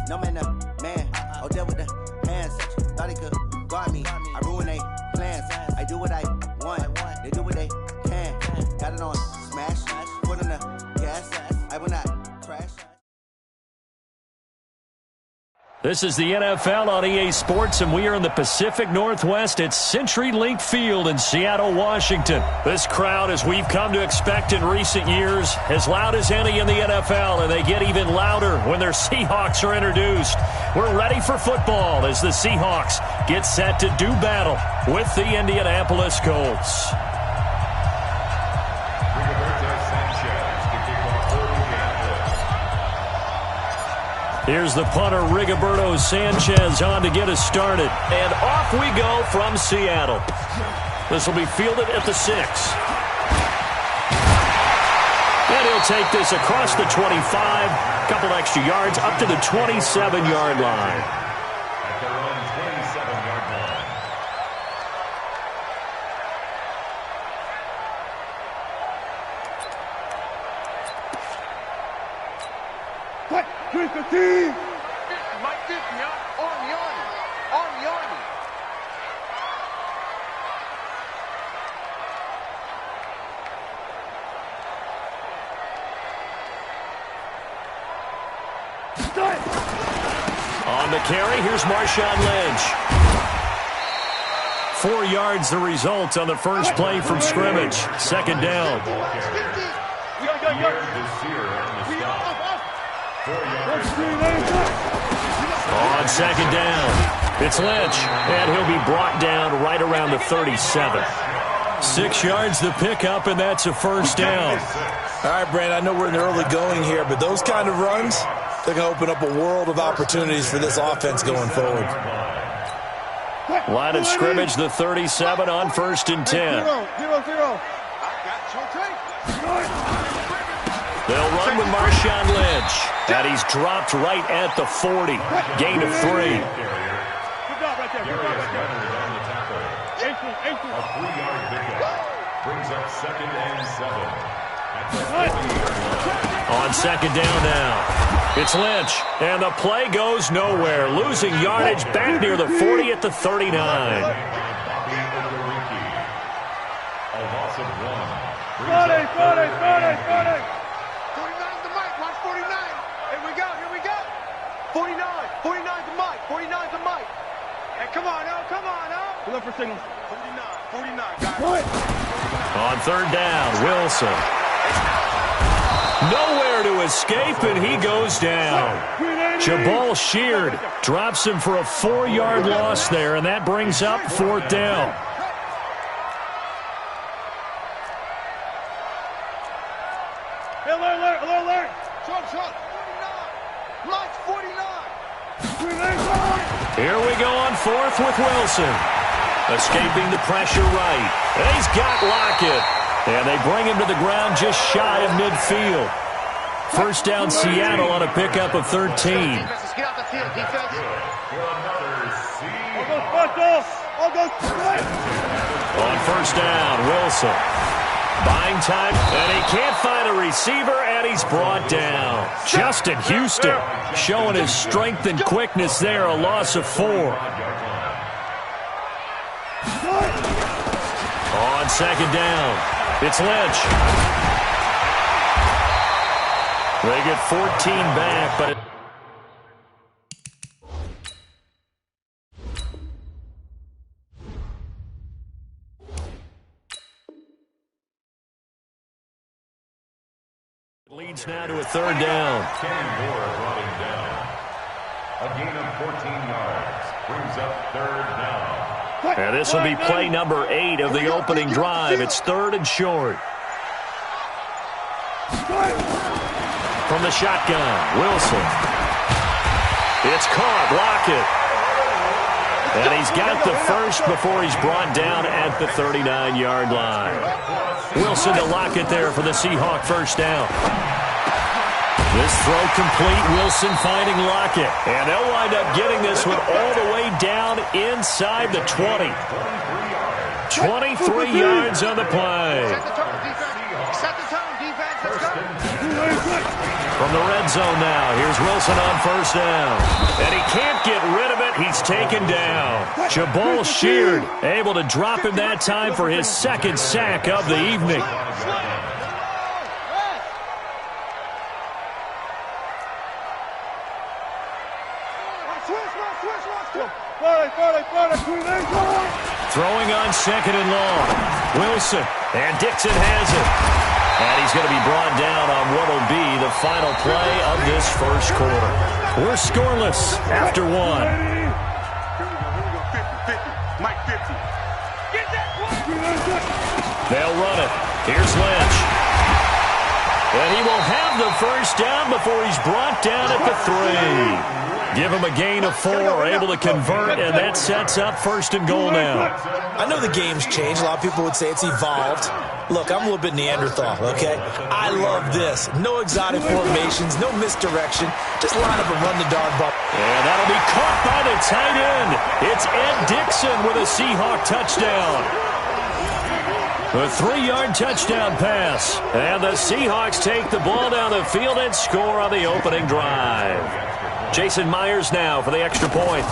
No man, man. Oh, there with the hands. Thought he could guard me. I ruin they plans. I do what I want. They do what they can. Got it on smash. Put on the gas. I will not crash. This is the NFL on EA Sports, and we are in the Pacific Northwest at CenturyLink Field in Seattle, Washington. This crowd, as we've come to expect in recent years, as loud as any in the NFL, and they get even louder when their Seahawks are introduced. We're ready for football as the Seahawks get set to do battle with the Indianapolis Colts. Here's the punter, Rigoberto Sanchez, on to get us started. And off we go from Seattle. This will be fielded at the 6. And he'll take this across the 25. Couple extra yards up to the 27-yard line. At their own 27-yard line. What? Drink the team! Mike 50, on the army. On the army. On the carry, here's Marshawn Lynch. 4 yards the result on the first play from scrimmage. Second down. On second down, it's Lynch, and he'll be brought down right around the 37. 6 yards the pickup, and that's a first down. All right, Brandon, I know we're in the early going here, but those kind of runs, they're going to open up a world of opportunities for this offense going forward. Line of scrimmage, the 37 on 1st and 10. 0-0. They'll run with Marshawn Lynch, and he's dropped right at the 40. Gain of 3. Good job right there. Good job right there. A 3-yard pickup brings up 2nd and 7. On second down now, it's Lynch, and the play goes nowhere. Losing yardage back near the 40 at the 39. A loss of 1. 40. 49's the mic. Watch 49. Here we go. 49. 49's the mic. 49's the mic. Hey, come on, now. Look for signals. 49, guys. On third down, Wilson. Nowhere to escape, and he goes down. Jabal Sheard drops him for a 4-yard loss there, and that brings up 4th down. Alert. Short. 49. Mike's 49. Here we go on 4th with Wilson. Escaping the pressure right. And he's got Lockett. And they bring him to the ground just shy of midfield. First down, Seattle on a pickup of 13. Let's get out the field, defense. On first down, Wilson. Buying time, and he can't find a receiver, and he's brought down. Justin Houston showing his strength and quickness there, a loss of 4. On second down, it's Lynch. They get 14 back, but leads now to a third down. A gain of 14 yards brings up 3rd down. And this will be play number 8 of the opening drive. It's 3rd and short. From the shotgun, Wilson. It's caught, Lockett. And he's got the first before he's brought down at the 39-yard line. Wilson to Lockett there for the Seahawk first down. This throw complete, Wilson finding Lockett. And they'll wind up getting this one all the way down inside the 20. 23 yards on the play. Set the tone, defense. Set the tone, defense. Let's go. From the red zone now, here's Wilson on first down. And he can't get rid of it. He's taken down. Jabal Sheard able to drop him that time for his second sack of the evening. Throwing on second and long. Wilson, and Dixon has it. And he's going to be brought down on what will be the final play of this first quarter. We're scoreless after one. They'll run it. Here's Lynch. And he will have the first down before he's brought down at the 3. Give him a gain of 4, able to convert, and that sets up first and goal now. I know the game's changed. A lot of people would say it's evolved. Look, I'm a little bit Neanderthal, okay? I love this. No exotic formations, no misdirection. Just line up and run the darn ball. And that'll be caught by the tight end. It's Ed Dixon with a Seahawk touchdown. A 3-yard touchdown pass. And the Seahawks take the ball down the field and score on the opening drive. Jason Myers now for the extra point.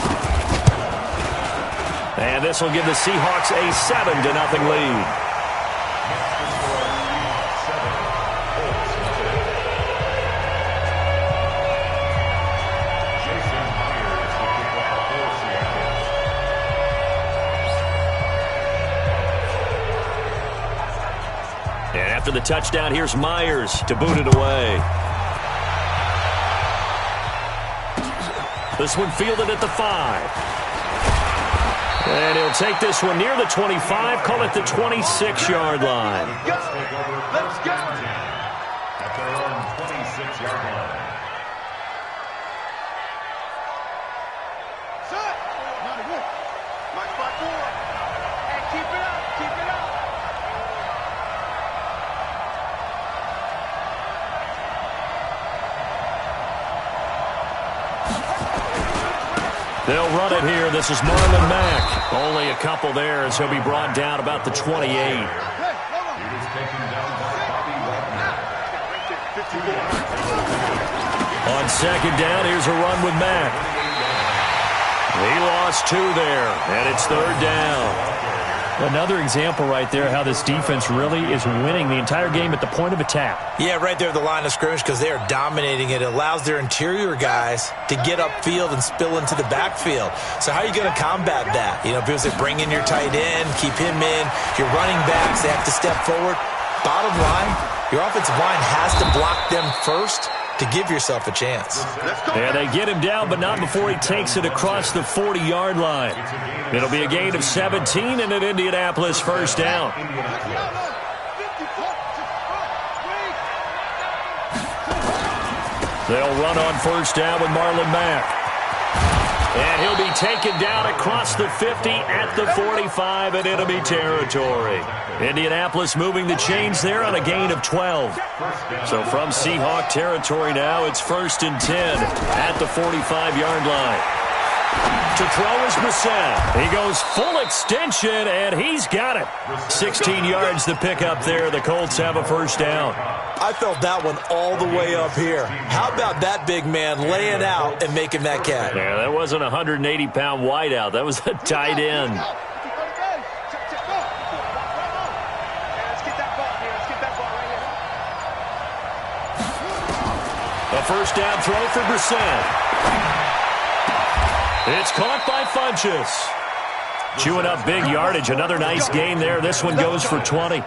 And this will give the Seahawks a 7-0 lead. And after the touchdown, here's Myers to boot it away. This one fielded at the 5. And he'll take this one near the 25, call it the 26-yard line. Let's go! At their own 26-yard line. Set! Not good. March by 4. And keep it up, keep it up. They'll run it here. This is Marlon Mack. Only a couple there as he'll be brought down about the 28. He was taken down by Bobby Wagner. On second down, here's a run with Mack. He lost 2 there, and it's third down. Another example right there how this defense really is winning the entire game at the point of attack. Yeah, right there at the line of scrimmage because they are dominating it. It allows their interior guys to get upfield and spill into the backfield. So how are you going to combat that? You know, people say bring in your tight end, keep him in. Your running backs, they have to step forward. Bottom line, your offensive line has to block them first to give yourself a chance. And they get him down, but not before he takes it across the 40-yard line. It'll be a gain of 17 and an Indianapolis first down. They'll run on first down with Marlon Mack. And he'll be taken down across the 50 at the 45 in enemy territory. Indianapolis moving the chains there on a gain of 12. So from Seahawk territory now, it's 1st and 10 at the 45-yard line. To throw is Brissett. He goes full extension, and he's got it. 16 yards to pick up there. The Colts have a first down. I felt that one all the way up here. How about that big man laying out and making that catch? Yeah, that wasn't a 180-pound wideout. That was a tight end. A first down throw for Brissett. It's caught by Funchess. Chewing up big yardage. Another nice gain there. This one goes for 20.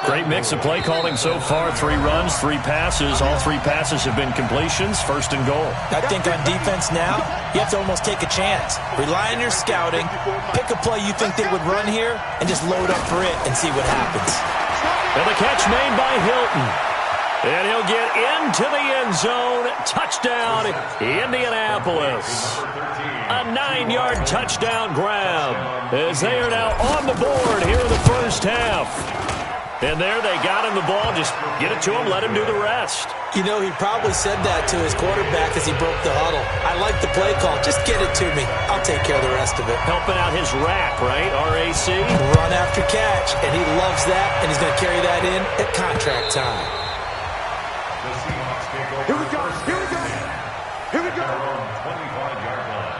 Great mix of play calling so far. 3 runs, 3 passes. All 3 passes have been completions. First and goal. I think on defense now, you have to almost take a chance. Rely on your scouting. Pick a play you think they would run here and just load up for it and see what happens. And the catch made by Hilton. And he'll get into the end zone. Touchdown, Indianapolis. A 9-yard touchdown grab as they are now on the board here in the first half. And there they got him the ball. Just get it to him, let him do the rest. You know, he probably said that to his quarterback as he broke the huddle. I like the play call. Just get it to me. I'll take care of the rest of it. Helping out his rack, right? RAC. Run after catch. And he loves that, and he's going to carry that in at contract time. The Seahawks their own 25-yard line.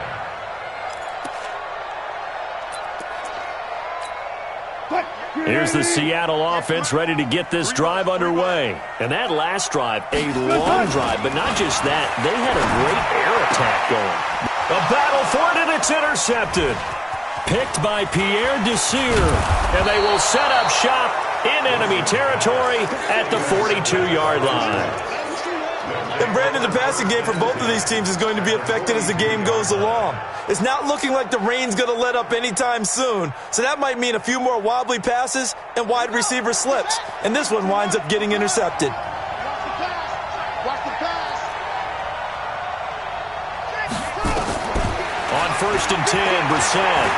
Here's the Seattle offense ready to get this drive underway. And that last drive, a long drive, but not just that. They had a great air attack going. A battle for it, and it's intercepted. Picked by Pierre Desir. And they will set up shop in enemy territory at the 42-yard line. And Brandon, the passing game for both of these teams is going to be affected as the game goes along. It's not looking like the rain's going to let up anytime soon, so that might mean a few more wobbly passes and wide receiver slips. And this one winds up getting intercepted. Watch the pass. On 1st and 10, Brissett.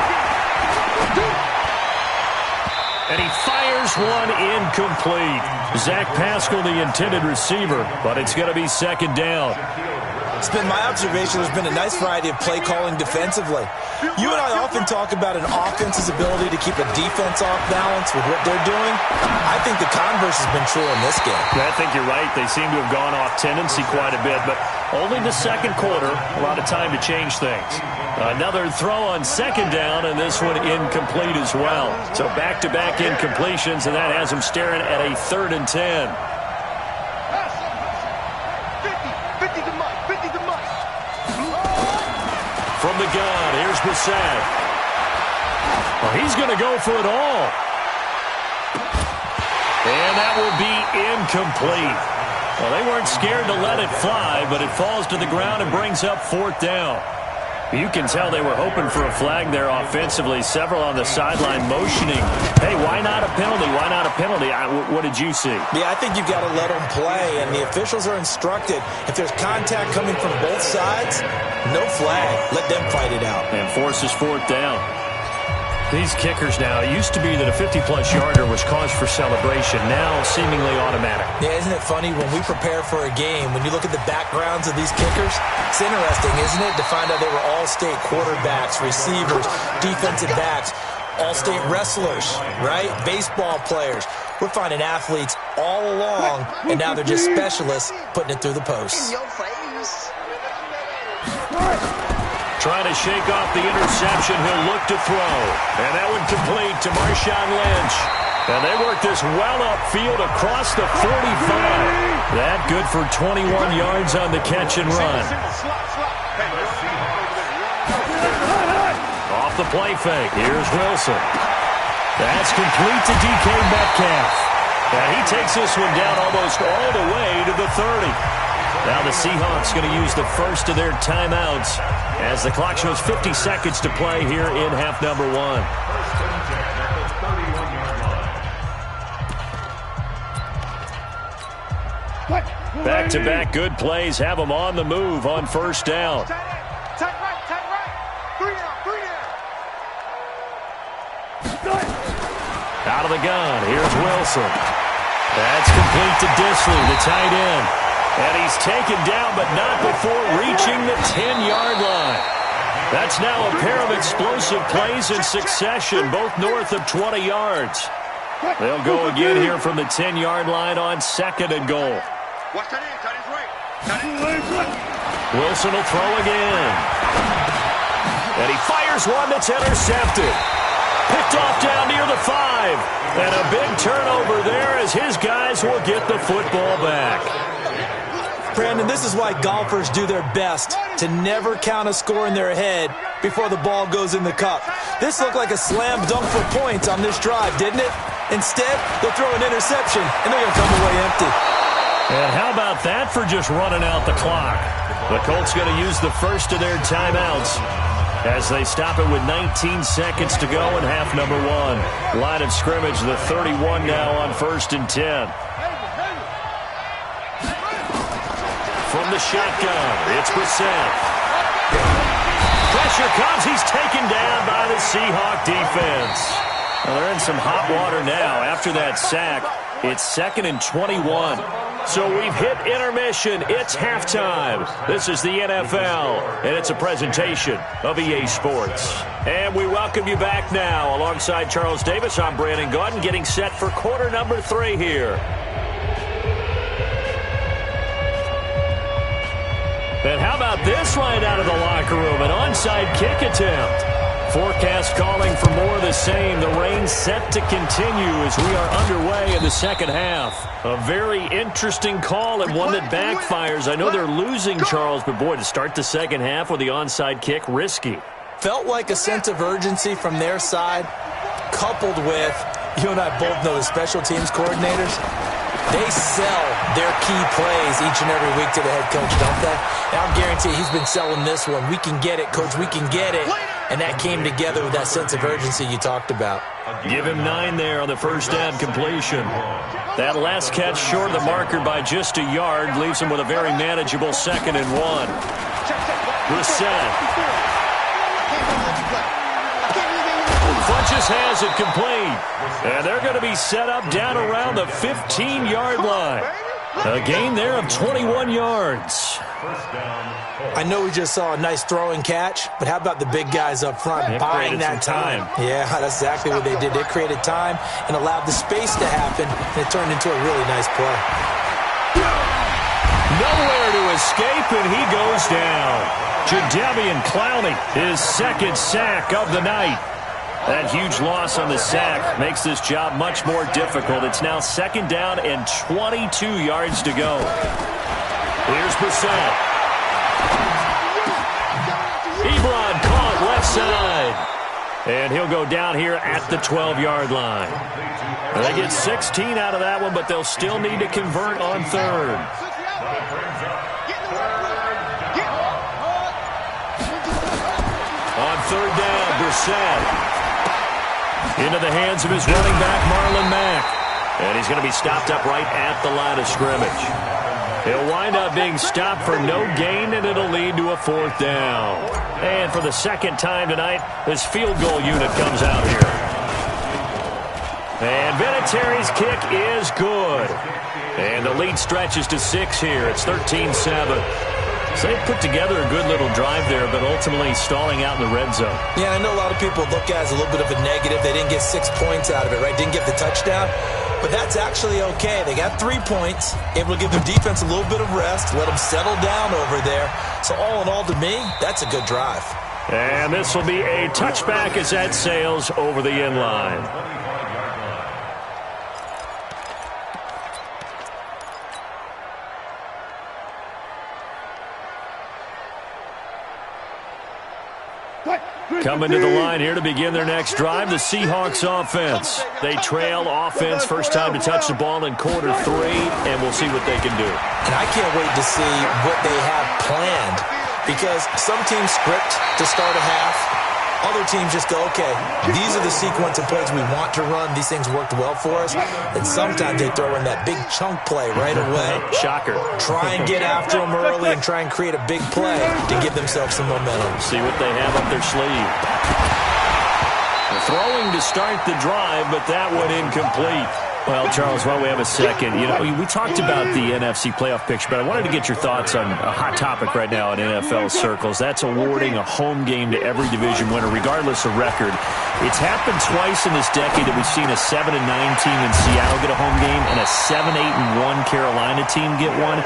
And he fires one incomplete. Zach Pascal, the intended receiver, but it's going to be 2nd down. It's been my observation there's been a nice variety of play calling defensively. You and I often talk about an offense's ability to keep a defense off balance with what they're doing. I think the converse has been true in this game. I think you're right. They seem to have gone off tendency quite a bit, but only the 2nd quarter, a lot of time to change things. Another throw on 2nd down, and this one incomplete as well. So back-to-back incompletions, and that has him staring at a 3rd and 10. 50 to Mike. 50 to Mike. From the gun, here's Brissett. Well, he's going to go for it all. And that will be incomplete. Well, they weren't scared to let it fly, but it falls to the ground and brings up 4th down. You can tell they were hoping for a flag there offensively. Several on the sideline motioning. Hey, why not a penalty? Why not a penalty? What did you see? Yeah, I think you've got to let them play, and the officials are instructed. If there's contact coming from both sides, no flag. Let them fight it out. And forces 4th down. These kickers now, it used to be that a 50-plus yarder was cause for celebration. Now, seemingly automatic. Yeah, isn't it funny when we prepare for a game, when you look at the backgrounds of these kickers, it's interesting, isn't it, to find out they were all-state quarterbacks, receivers, defensive backs, all-state wrestlers, right? Baseball players. We're finding athletes all along, and now they're just specialists putting it through the posts. Trying to shake off the interception. He'll look to throw. And that one complete to Marshawn Lynch. And they work this well upfield across the 45. That good for 21 yards on the catch and run. Off the play fake. Here's Wilson. That's complete to DK Metcalf. And he takes this one down almost all the way to the 30. Now the Seahawks going to use the first of their timeouts as the clock shows 50 seconds to play here in half number 1. Back-to-back good plays have them on the move on 1st down. Tight right. 3 down. Out of the gun, here's Wilson. That's complete to Disley, the tight end. And he's taken down, but not before reaching the 10-yard line. That's now a pair of explosive plays in succession, both north of 20 yards. They'll go again here from the 10-yard line on 2nd and goal. Watch that in. Tight end right. Wilson will throw again. And he fires one that's intercepted. Picked off down near the 5. And a big turnover there as his guys will get the football back. Brandon, this is why golfers do their best to never count a score in their head before the ball goes in the cup. This looked like a slam dunk for points on this drive, didn't it? Instead, they'll throw an interception, and they're going to come away empty. And how about that for just running out the clock? The Colts going to use the first of their timeouts as they stop it with 19 seconds to go in half number 1. Line of scrimmage, the 31 now on 1st and 10. From the shotgun, it's Brissett. Pressure comes. He's taken down by the Seahawk defense. Well, they're in some hot water now. After that sack, it's 2nd and 21. So we've hit intermission. It's halftime. This is the NFL, and it's a presentation of EA Sports. And we welcome you back now. Alongside Charles Davis, I'm Brandon Gaudin, getting set for quarter number 3 here. And how about this right out of the locker room? An onside kick attempt. Forecast calling for more of the same. The rain set to continue as we are underway in the second half. A very interesting call and one that backfires. I know they're losing, Charles, but boy, to start the second half with the onside kick, risky. Felt like a sense of urgency from their side, coupled with, you and I both know the special teams coordinators, they sell their key plays each and every week to the head coach, don't they? And I'll guarantee he's been selling this one. We can get it, coach, we can get it. And that came together with that sense of urgency you talked about. Give him 9 there on the first down completion. That last catch short of the marker by just a yard leaves him with a very manageable 2nd and 1. Brissett. Funches has it complete. And they're going to be set up down around the 15-yard line. A gain there of 21 yards. I know we just saw a nice throwing catch, but how about the big guys up front buying that time? Yeah, that's exactly what they did. They created time and allowed the space to happen, and it turned into a really nice play. Nowhere to escape, and he goes down. Jadeveon Clowney, his 2nd sack of the night. That huge loss on the sack makes this job much more difficult. It's now 2nd down and 22 yards to go. Here's Brissett. Ebron caught left side. And he'll go down here at the 12-yard line. They get 16 out of that one, but they'll still need to convert on 3rd. On 3rd down, Brissett. Into the hands of his running back, Marlon Mack. And he's going to be stopped up right at the line of scrimmage. He'll wind up being stopped for no gain, and it'll lead to a 4th down. And for the 2nd time tonight, this field goal unit comes out here. And Vinatieri's kick is good. And the lead stretches to 6 here. It's 13-7. So they put together a good little drive there, but ultimately stalling out in the red zone. Yeah, I know a lot of people look at it as a little bit of a negative. They didn't get 6 points out of it, right? Didn't get the touchdown. But that's actually okay. They got 3 points, able to give their defense a little bit of rest, let them settle down over there. So all in all, to me, that's a good drive. And this will be a touchback as that sails over the end line. Coming to the line here to begin their next drive, the Seahawks offense. They trail offense, first time to touch the ball in quarter 3, and we'll see what they can do. And I can't wait to see what they have planned, because some teams script to start a half. Other teams just go, okay, these are the sequence of plays we want to run. These things worked well for us. And sometimes they throw in that big chunk play right away. Shocker. Try and get after them early and try and create a big play to give themselves some momentum. See what they have up their sleeve. Throwing to start the drive, but that one incomplete. Well, Charles, while we have a second, you know, we talked about the NFC playoff picture, but I wanted to get your thoughts on a hot topic right now in NFL circles. That's awarding a home game to every division winner, regardless of record. It's happened twice in this decade that we've seen a 7-9 team in Seattle get a home game and a 7-8-1 Carolina team get one.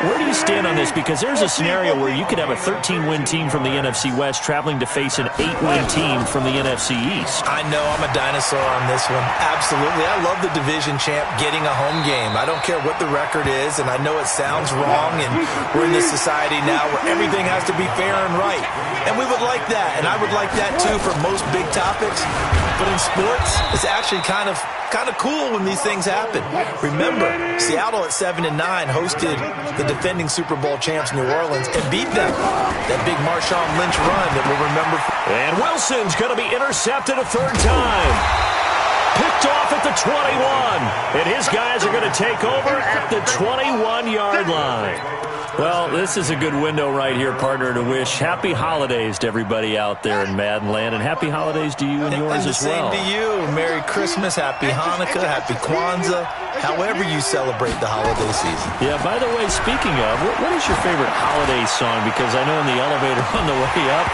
Where do you stand on this? Because there's a scenario where you could have a 13-win team from the NFC West traveling to face an 8-win team from the NFC East. I know I'm a dinosaur on this one. Absolutely. I love the division champ getting a home game. I don't care what the record is, and I know it sounds wrong, and we're in this society now where everything has to be fair and right. And we would like that, and I would like that too for most big topics. But in sports, it's actually kind of cool when these things happen. Remember, Seattle at 7-9 hosted the defending Super Bowl champs New Orleans and beat them. That big Marshawn Lynch run that we'll remember. And Wilson's going to be intercepted a 3rd time. Picked off at the 21. And his guys are going to take over at the 21-yard line. Well, this is a good window right here, partner, to wish happy holidays to everybody out there in Madden Land, and happy holidays to you and yours as well. And the same to you. Merry Christmas, happy Hanukkah, happy Kwanzaa, however you celebrate the holiday season. Yeah, by the way, speaking of, what is your favorite holiday song? Because I know in the elevator on the way up,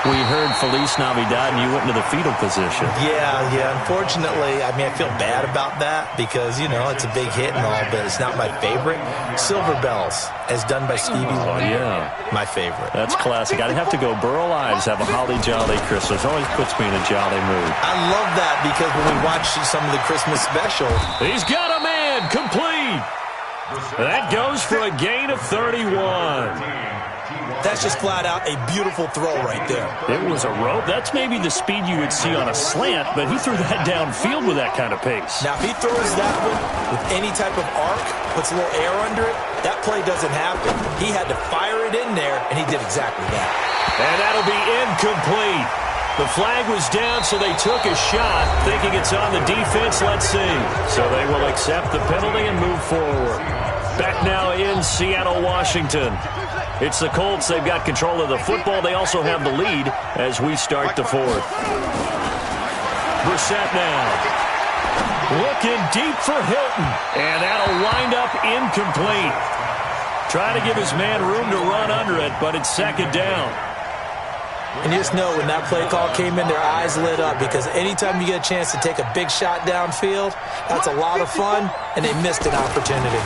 We heard Feliz Navidad, and you went into the fetal position. Yeah. Unfortunately, I mean, I feel bad about that because, you know, it's a big hit and all, but it's not my favorite. Silver Bells, as done by Stevie Wonder. Yeah. My favorite. That's classic. I'd have to go Burl Ives, have a holly jolly Christmas. Always puts me in a jolly mood. I love that because when we watch some of the Christmas specials. He's got a man, complete. That goes for a gain of 31. That's just flat out a beautiful throw right there. It was a rope. That's maybe the speed you would see on a slant, but he threw that downfield with that kind of pace. Now, if he throws that one with any type of arc, puts a little air under it, that play doesn't happen. He had to fire it in there, and he did exactly that. And that'll be incomplete. The flag was down, so they took a shot, thinking it's on the defense. Let's see. So they will accept the penalty and move forward. Back now in Seattle, Washington. It's the Colts. They've got control of the football. They also have the lead as we start the fourth. Brissett now. Looking deep for Hilton. And that'll wind up incomplete. Trying to give his man room to run under it, but it's second down. And you just know when that play call came in, their eyes lit up because anytime you get a chance to take a big shot downfield, that's a lot of fun, and they missed an opportunity.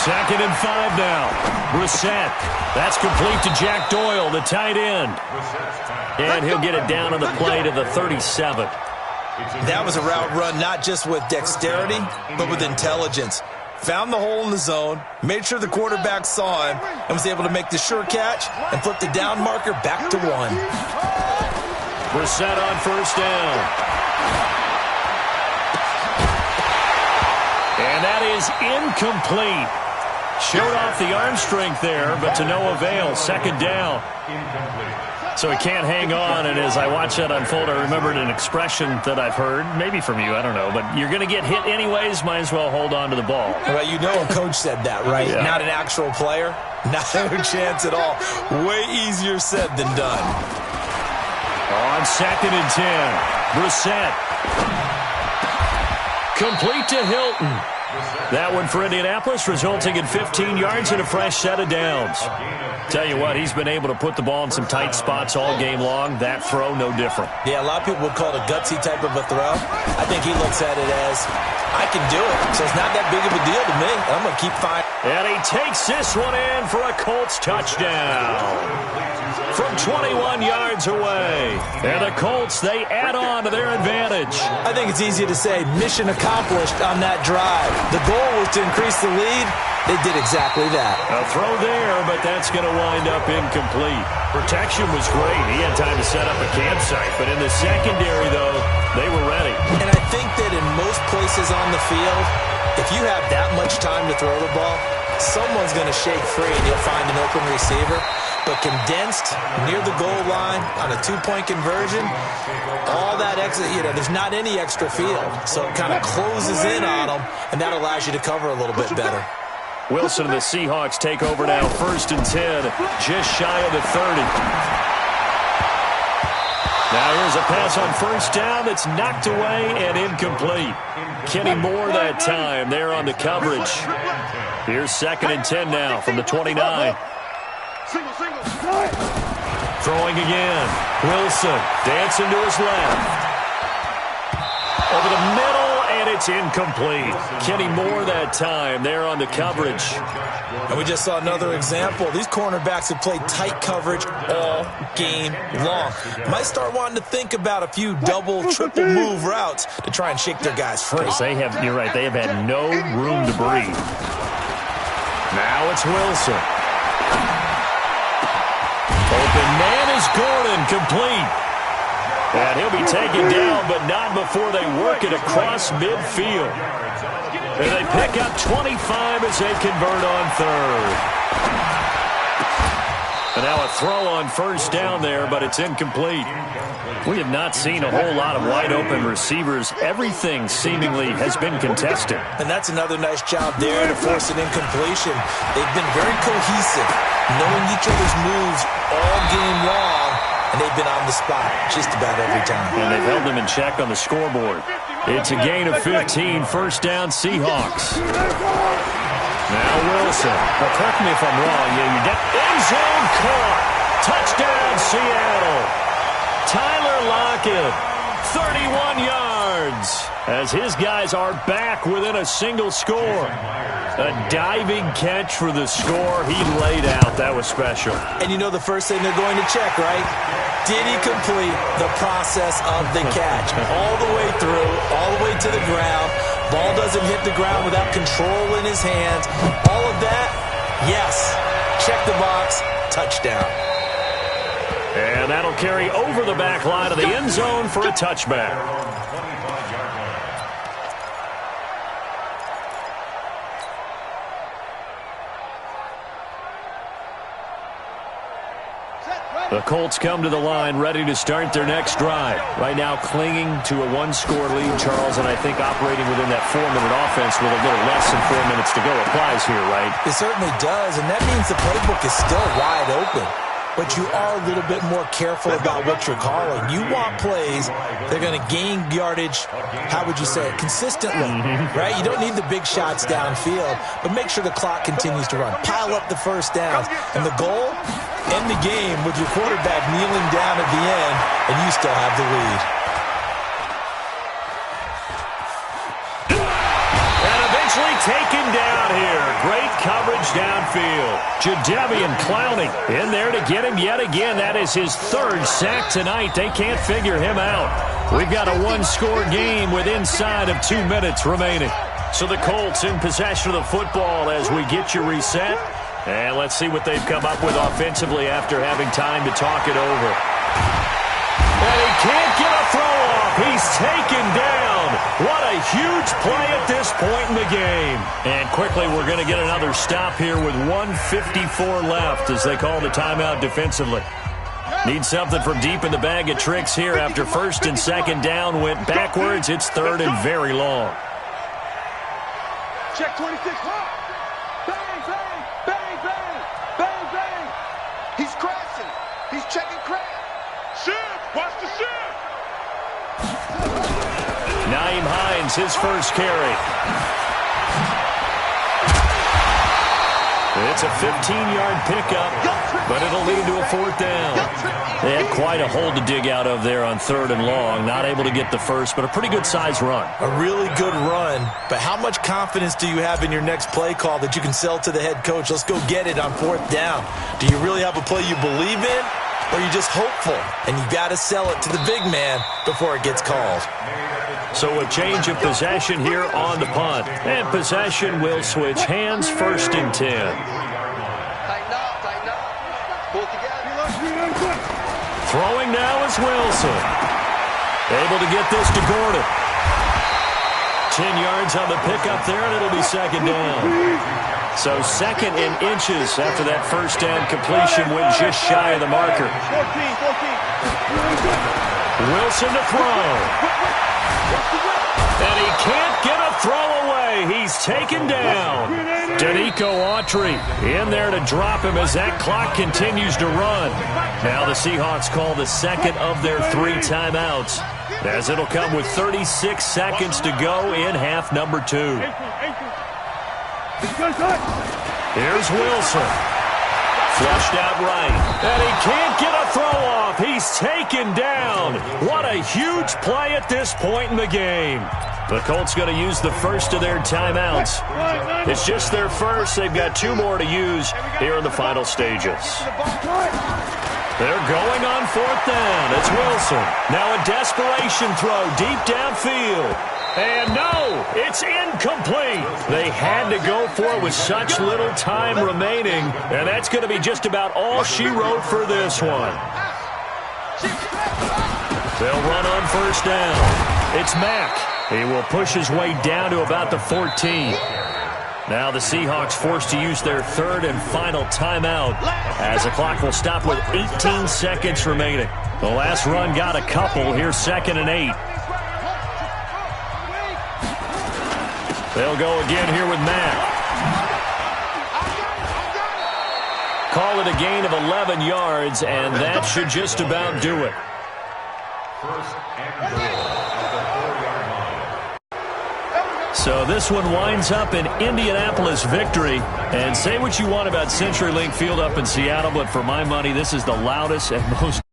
Second and 5 now. Brissett. That's complete to Jack Doyle, the tight end. And he'll get it down on the play to the 37. That was a route run not just with dexterity, but with intelligence. Found the hole in the zone, made sure the quarterback saw him, and was able to make the sure catch and flip the down marker back to 1. Brissett on first down. And that is incomplete. Showed off the arm strength there, but to no avail. Second down. So he can't hang on, and as I watch that unfold, I remembered an expression that I've heard, maybe from you, I don't know, but you're going to get hit anyways, might as well hold on to the ball. Well, you know a coach said that, right? Yeah. Not an actual player. Not a chance at all. Way easier said than done. On second and 10, Brissett. Complete to Hilton. That one for Indianapolis, resulting in 15 yards and a fresh set of downs. Tell you what, he's been able to put the ball in some tight spots all game long. That throw, no different. Yeah, a lot of people would call it a gutsy type of a throw. I think he looks at it as, I can do it, so it's not that big of a deal to me. I'm going to keep firing. And he takes this one in for a Colts touchdown. From 21 yards away. And the Colts, they add on to their advantage. I think it's easy to say mission accomplished on that drive. The goal was to increase the lead. They did exactly that. A throw there, but that's going to wind up incomplete. Protection was great. He had time to set up a campsite. But in the secondary, though, they were ready. And I think that in most places on the field, if you have that much time to throw the ball, someone's going to shake free and you'll find an open receiver. But condensed near the goal line on a two-point conversion, all that extra, there's not any extra field. So it kind of closes in on them, and that allows you to cover a little bit better. Wilson and the Seahawks take over now, first and 10, just shy of the 30. Now here's a pass on first down that's knocked away and incomplete. Kenny Moore that time there on the coverage. Here's second and 10 now from the 29. Throwing again. Wilson dancing to his left. Over the middle, and it's incomplete. Kenny Moore that time there on the coverage. And we just saw another example. These cornerbacks have played tight coverage all game long. Might start wanting to think about a few double, triple move routes to try and shake their guys free. You're right, they have had no room to breathe. Now it's Wilson. Open man is Gordon, complete. And he'll be taken down, but not before they work it across midfield. And they pick up 25 as they convert on third. And now a throw on first down there, but it's incomplete. We have not seen a whole lot of wide-open receivers. Everything seemingly has been contested. And that's another nice job there to force an incompletion. They've been very cohesive, knowing each other's moves all game long, and they've been on the spot just about every time. And they've held them in check on the scoreboard. It's a gain of 15, first down Seahawks. Now Wilson. Now correct me if I'm wrong. End zone caught. Touchdown, Seattle. Tyler Lockett, 31 yards, as his guys are back within a single score. A diving catch for the score. He laid out. That was special. And you know the first thing they're going to check, right? Did he complete the process of the catch? All the way through, all the way to the ground. Ball doesn't hit the ground without control in his hands. All of that, yes. Check the box. Touchdown. And that'll carry over the back line of the end zone for a touchback. The Colts come to the line ready to start their next drive. Right now clinging to a one-score lead, Charles, and I think operating within that 4-minute offense with a little less than 4 minutes to go applies here, right? It certainly does, and that means the playbook is still wide open. But you are a little bit more careful about what you're calling. You want plays that are going to gain yardage, how would you say it, consistently, right? You don't need the big shots downfield, but make sure the clock continues to run. Pile up the first downs. And the goal, end the game with your quarterback kneeling down at the end, and you still have the lead. Taken down here. Great coverage downfield. Jadeveon Clowney in there to get him yet again. That is his third sack tonight. They can't figure him out. We've got a one-score game with inside of 2 minutes remaining. So the Colts in possession of the football as we get you reset. And let's see what they've come up with offensively after having time to talk it over. And he can't get a throw off. He's taken down. What a huge play at this point in the game. And quickly we're going to get another stop here with 1:54 left as they call the timeout defensively. Need something from deep in the bag of tricks here after first and second down went backwards. It's third and very long. Check 26. Bang, bang, bang, bang, bang, bang. He's crashing. He's checking crash. Shift. Watch the shift. Nyheim Hines, his first carry. It's a 15-yard pickup, but it'll lead to a fourth down. They had quite a hole to dig out of there on third and long. Not able to get the first, but a pretty good-sized run. A really good run, but how much confidence do you have in your next play call that you can sell to the head coach? Let's go get it on fourth down. Do you really have a play you believe in, or are you just hopeful? And you got to sell it to the big man before it gets called. So a change of possession here on the punt. And possession will switch hands, first and 10. Tighten up, tighten up. Pull together. Throwing now is Wilson. Able to get this to Gordon. 10 yards on the pickup there, and it'll be second down. So second in inches after that first down completion went just shy of the marker. 14. Wilson to throw. And he can't get a throw away. He's taken down. Danico Autry in there to drop him as that clock continues to run. Now the Seahawks call the second of their 3 timeouts, as it'll come with 36 seconds to go in half number 2. Here's Wilson. Flushed out right. And he can't get a throw off. He's taken down. What a huge play at this point in the game. The Colts going to use the first of their timeouts. It's just their first. They've got 2 more to use here in the final stages. They're going on fourth down. It's Wilson. Now a desperation throw deep downfield. And no, it's incomplete. They had to go for it with such little time remaining, and that's going to be just about all she wrote for this one. They'll run on first down. It's Mack. He will push his way down to about the 14. Now the Seahawks forced to use their third and final timeout, as the clock will stop with 18 seconds remaining. The last run got a couple. Here's second and 8. They'll go again here with Mack. Call it a gain of 11 yards, and that should just about do it. First and goal at the 4-yard line. So this one winds up in Indianapolis victory. And say what you want about CenturyLink Field up in Seattle, but for my money, this is the loudest and most